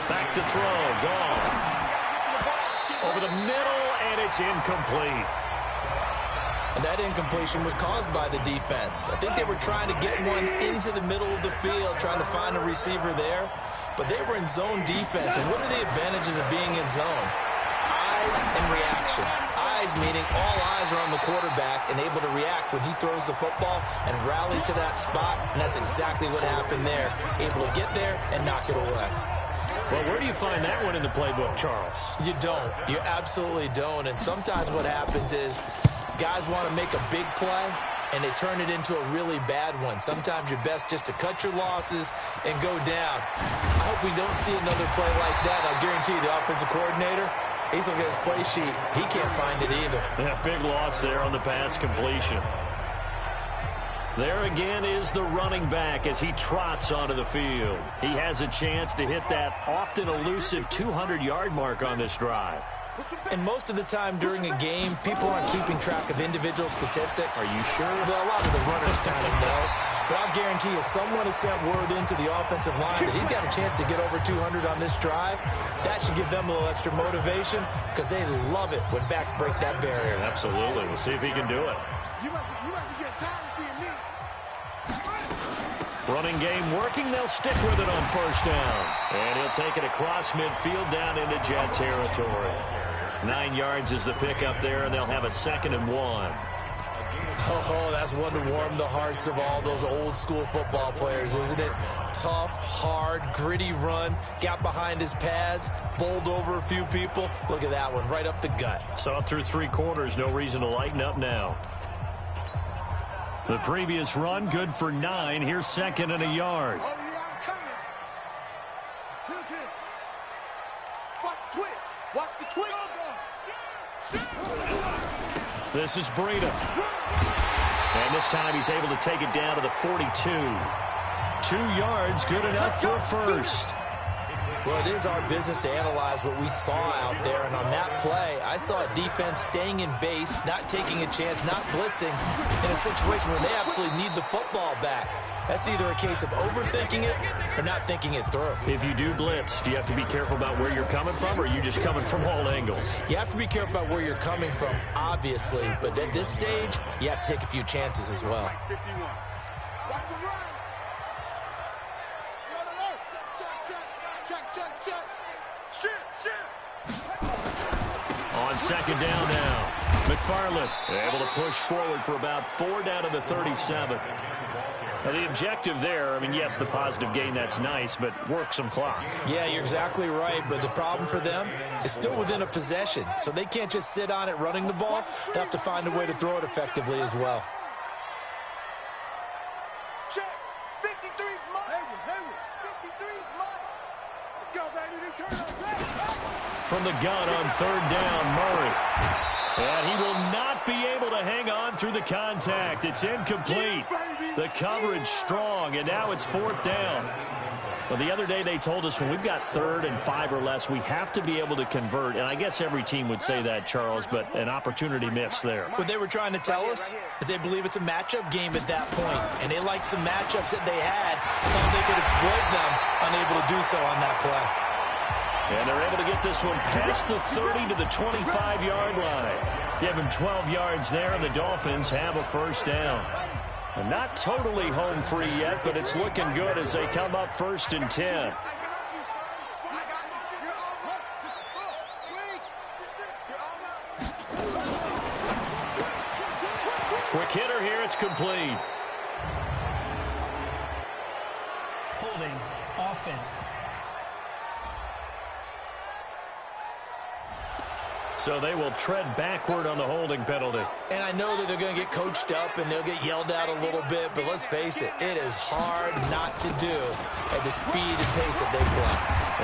Back to throw. Gone. Over the middle, and it's incomplete. And that incompletion was caused by the defense. I think they were trying to get one into the middle of the field, trying to find a receiver there. But they were in zone defense. And what are the advantages of being in zone? Eyes and reaction. Eyes meaning all eyes are on the quarterback and able to react when he throws the football and rally to that spot. And that's exactly what happened there. Able to get there and knock it away. Well, where do you find that one in the playbook, Charles? You don't. You absolutely don't. And sometimes what happens is guys want to make a big play, and they turn it into a really bad one. Sometimes you're best just to cut your losses and go down. I hope we don't see another play like that. I guarantee you the offensive coordinator, he's looking at his play sheet. He can't find it either. Yeah, big loss there on the pass completion. There again is the running back as he trots onto the field. He has a chance to hit that often elusive 200-yard mark on this drive. And most of the time during a game, people aren't keeping track of individual statistics. Are you sure? Well, a lot of the runners kind of know. But I'll guarantee you someone has sent word into the offensive line that he's got a chance to get over 200 on this drive. That should give them a little extra motivation because they love it when backs break that barrier. Absolutely. We'll see if he can do it. You must be getting tired of seeing me. Running game working. They'll stick with it on first down. And he'll take it across midfield down into Jet territory. 9 yards is the pickup there, and they'll have a 2nd and 1. Oh, that's one to warm the hearts of all those old school football players, isn't it? Tough, hard, gritty run. Got behind his pads, bowled over a few people. Look at that one, right up the gut. Saw it through 3 quarters. No reason to lighten up now. The previous run, good for 9. Here's 2nd and a yard. Oh, yeah, I'm coming. Look here. Watch the twist. Watch the twist. This is Breida. And this time he's able to take it down to the 42. 2 yards, good enough for a first. Well, it is our business to analyze what we saw out there. And on that play, I saw a defense staying in base, not taking a chance, not blitzing in a situation where they absolutely need the football back. That's either a case of overthinking it or not thinking it through. If you do blitz, do you have to be careful about where you're coming from, or are you just coming from all angles? You have to be careful about where you're coming from, obviously. But at this stage, you have to take a few chances as well. 51. Watch the run. Check. Shit. On 2nd down now, McFarland able to push forward for about 4 down to the 37. Now, the objective there, I mean, yes, the positive gain, that's nice, but work some clock. Yeah, you're exactly right, but the problem for them is still within a possession, so they can't just sit on it running the ball. They have to find a way to throw it effectively as well. Check. 53's mine. 53's mine. Let's go, baby. They turn up. From the gun on 3rd down, Murray. And he will not be able to hang on through the contact. It's incomplete. The coverage strong, and now it's 4th down. Well, the other day they told us when we've got 3rd and 5 or less, we have to be able to convert. And I guess every team would say that, Charles, but an opportunity missed there. What they were trying to tell us is they believe it's a matchup game at that point. And they liked some matchups that they had, thought they could exploit them, unable to do so on that play. And they're able to get this one past the 30 to the 25-yard line. Give them 12 yards there, and the Dolphins have a first down. Not totally home free yet, but it's looking good as they come up 1st and 10. Quick hitter here, it's complete. Holding offense. So they will tread backward on the holding penalty. And I know that they're going to get coached up and they'll get yelled at a little bit, but let's face it, it is hard not to do at the speed and pace that they play.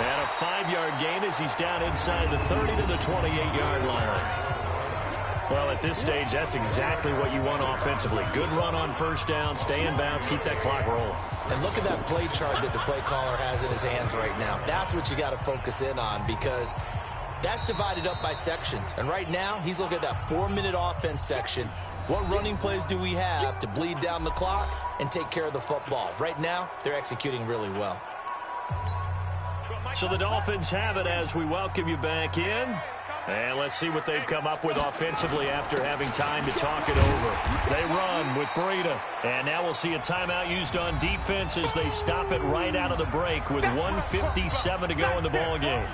And a 5-yard gain as he's down inside the 30 to the 28-yard line. Well, at this stage, that's exactly what you want offensively. Good run on first down, stay in bounds, keep that clock rolling. And look at that play chart that the play caller has in his hands right now. That's what you got to focus in on, because that's divided up by sections. And right now, he's looking at that 4-minute offense section. What running plays do we have to bleed down the clock and take care of the football? Right now, they're executing really well. So the Dolphins have it as we welcome you back in. And let's see what they've come up with offensively after having time to talk it over. They run with Breida. And now we'll see a timeout used on defense as they stop it right out of the break with 1:57 to go in the ballgame.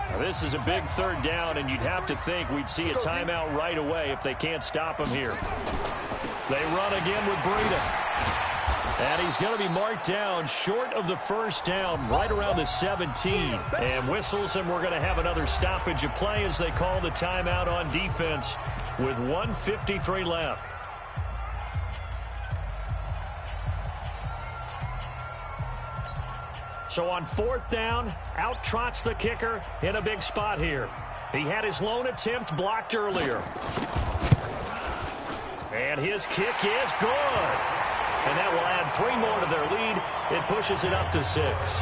Now this is a big 3rd down, and you'd have to think we'd see a timeout right away if they can't stop him here. They run again with Breida. And he's going to be marked down short of the first down, right around the 17. And whistles, and we're going to have another stoppage of play as they call the timeout on defense with 1:53 left. So on 4th down, out trots the kicker in a big spot here. He had his lone attempt blocked earlier. And his kick is good. And that will add 3 more to their lead. It pushes it up to 6.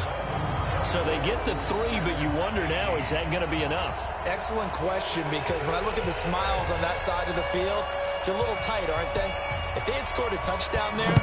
So they get the 3, but you wonder now, is that going to be enough? Excellent question, because when I look at the smiles on that side of the field, they're a little tight, aren't they? If they had scored a touchdown there,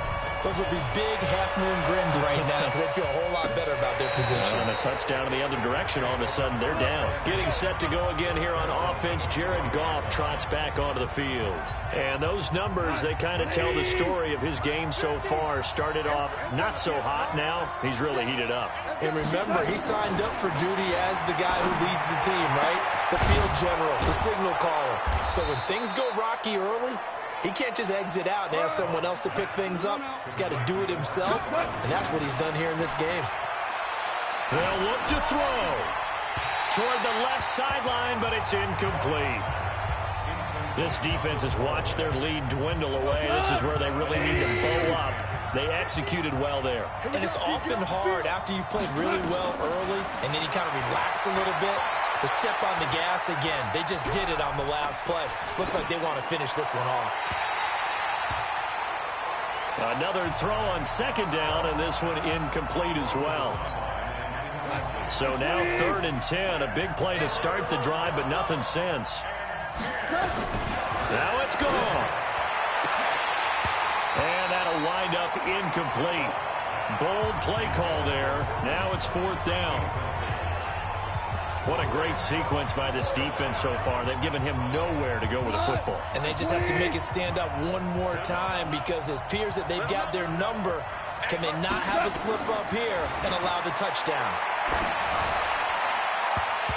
those would be big half-moon grins right now because they feel a whole lot better about their position. And a touchdown in the other direction, all of a sudden they're down. Getting set to go again here on offense, Jared Goff trots back onto the field. And those numbers, they kind of tell the story of his game so far. Started off not so hot, now he's really heated up. And remember, he signed up for duty as the guy who leads the team, right? The field general, the signal caller. So when things go rocky early, he can't just exit out and ask someone else to pick things up. He's got to do it himself, and that's what he's done here in this game. They'll look to throw toward the left sideline, but it's incomplete. This defense has watched their lead dwindle away. This is where they really need to bow up. They executed well there. And it's often hard after you've played really well early, and then you kind of relax a little bit, to step on the gas again. They just did it on the last play. Looks like they want to finish this one off. Another throw on 2nd down, and this one incomplete as well. So now 3rd and 10. A big play to start the drive, but nothing since. Now it's gone. And that'll wind up incomplete. Bold play call there. Now it's 4th down. What a great sequence by this defense so far. They've given him nowhere to go with the football. And they just have to make it stand up one more time, because it appears that they've got their number. Can they not have a slip up here and allow the touchdown?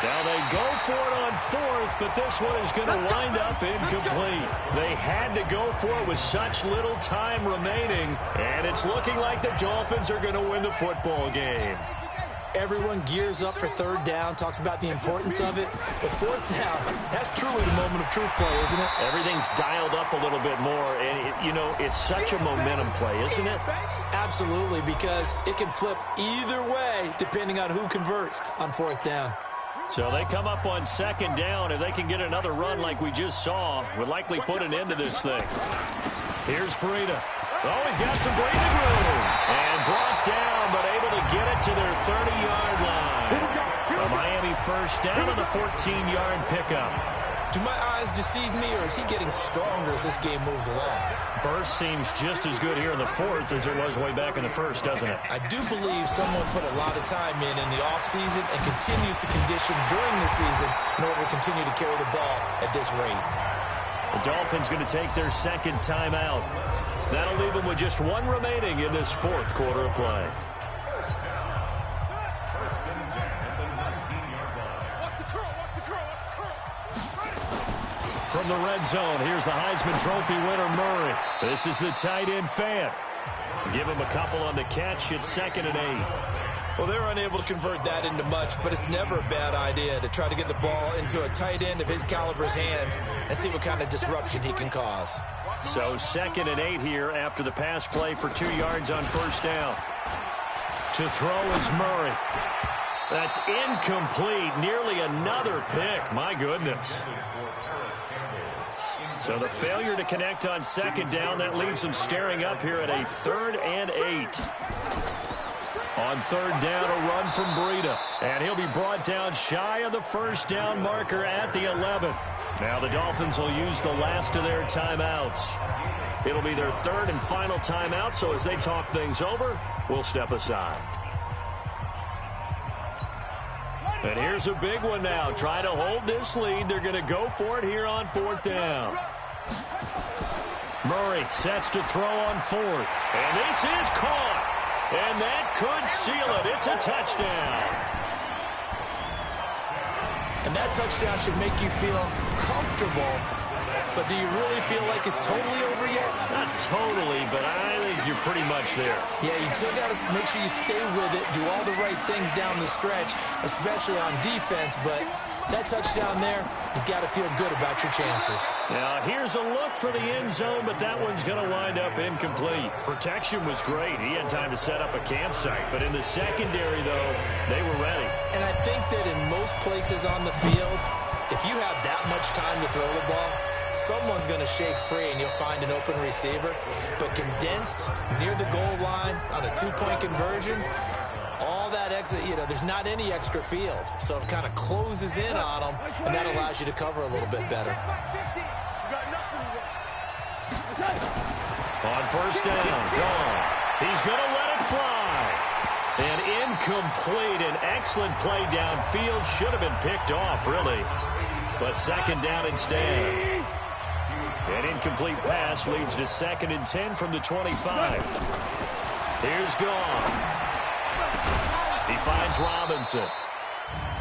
Now they go for it on 4th, but this one is going to wind up incomplete. They had to go for it with such little time remaining, and it's looking like the Dolphins are going to win the football game. Everyone gears up for 3rd down, talks about the importance of it. But 4th down, that's truly the moment of truth play, isn't it? Everything's dialed up a little bit more, and, it's such a momentum play, isn't it? Absolutely, because it can flip either way depending on who converts on 4th down. So they come up on 2nd down. If they can get another run like we just saw, would likely put an end to this thing. Here's Breida. Oh, he's got some breathing room. And brought down, but able to get it to their 30-yard line. A Miami first down on the 14-yard pickup. Do my eyes deceive me, or is he getting stronger as this game moves along? Burst seems just as good here in the fourth as it was way back in the first, doesn't it? I do believe someone put a lot of time in the offseason and continues to condition during the season in order to continue to carry the ball at this rate. The Dolphins going to take their second timeout. That'll leave them with just one remaining in this fourth quarter of play. From the red zone, here's the Heisman Trophy winner, Murray. This is the tight end fan. Give him a couple on the catch. It's 2nd and 8. Well, they're unable to convert that into much, but it's never a bad idea to try to get the ball into a tight end of his caliber's hands and see what kind of disruption he can cause. So 2nd and 8 here after the pass play for 2 yards on first down. To throw is Murray. That's incomplete. Nearly another pick. My goodness. So the failure to connect on 2nd down, that leaves them staring up here at a 3rd and 8. On 3rd down, a run from Breida. And he'll be brought down shy of the first down marker at the 11. Now the Dolphins will use the last of their timeouts. It'll be their 3rd and final timeout, so as they talk things over, we'll step aside. And here's a big one now. Try to hold this lead. They're going to go for it here on 4th down. Murray sets to throw on 4th. And this is caught. And that could seal it. It's a touchdown. And that touchdown should make you feel comfortable. But do you really feel like it's totally over yet? Not totally, but I think you're pretty much there. Yeah, you still got to make sure you stay with it, do all the right things down the stretch, especially on defense. But that touchdown there, you've got to feel good about your chances. Now, here's a look for the end zone, but that one's going to wind up incomplete. Protection was great. He had time to set up a campsite. But in the secondary, though, they were ready. And I think that in most places on the field, if you have that much time to throw the ball, someone's going to shake free and you'll find an open receiver. But condensed near the goal line on a 2-point conversion, all that extra, there's not any extra field. So it kind of closes in on them, and that allows you to cover a little bit better. On first down, gone. He's going to let it fly. And incomplete. An excellent play downfield. Should have been picked off, really. But 2nd down instead. An incomplete pass leads to 2nd and 10 from the 25. Here's Gone. He finds Robinson.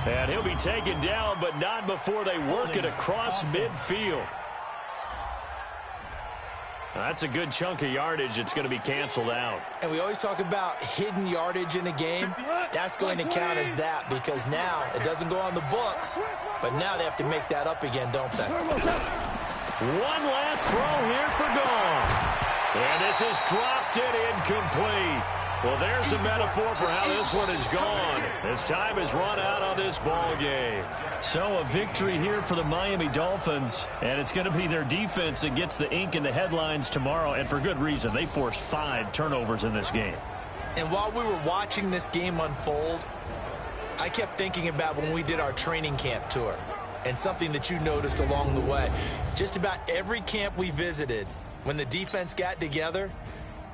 And he'll be taken down, but not before they work it across midfield. That's a good chunk of yardage. It's going to be canceled out. And we always talk about hidden yardage in a game. That's going to count as that because now it doesn't go on the books, but now they have to make that up again, don't they? One last throw here for Gone. And this is dropped it incomplete. Well, there's a metaphor for how this one is gone. As time has run out on this ball game. So a victory here for the Miami Dolphins, and it's going to be their defense that gets the ink in the headlines tomorrow, and for good reason. They forced 5 turnovers in this game. And while we were watching this game unfold, I kept thinking about when we did our training camp tour and something that you noticed along the way. Just about every camp we visited, when the defense got together,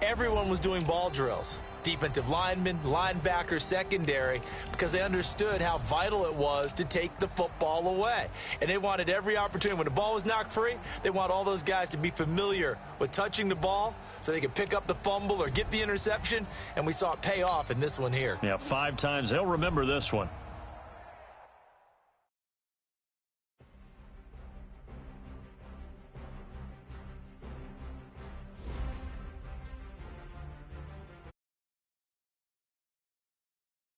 everyone was doing ball drills. Defensive linemen, linebackers, secondary, because they understood how vital it was to take the football away. And they wanted every opportunity. When the ball was knocked free, they want all those guys to be familiar with touching the ball so they could pick up the fumble or get the interception. And we saw it pay off in this one here. Yeah, 5 times. They'll remember this one.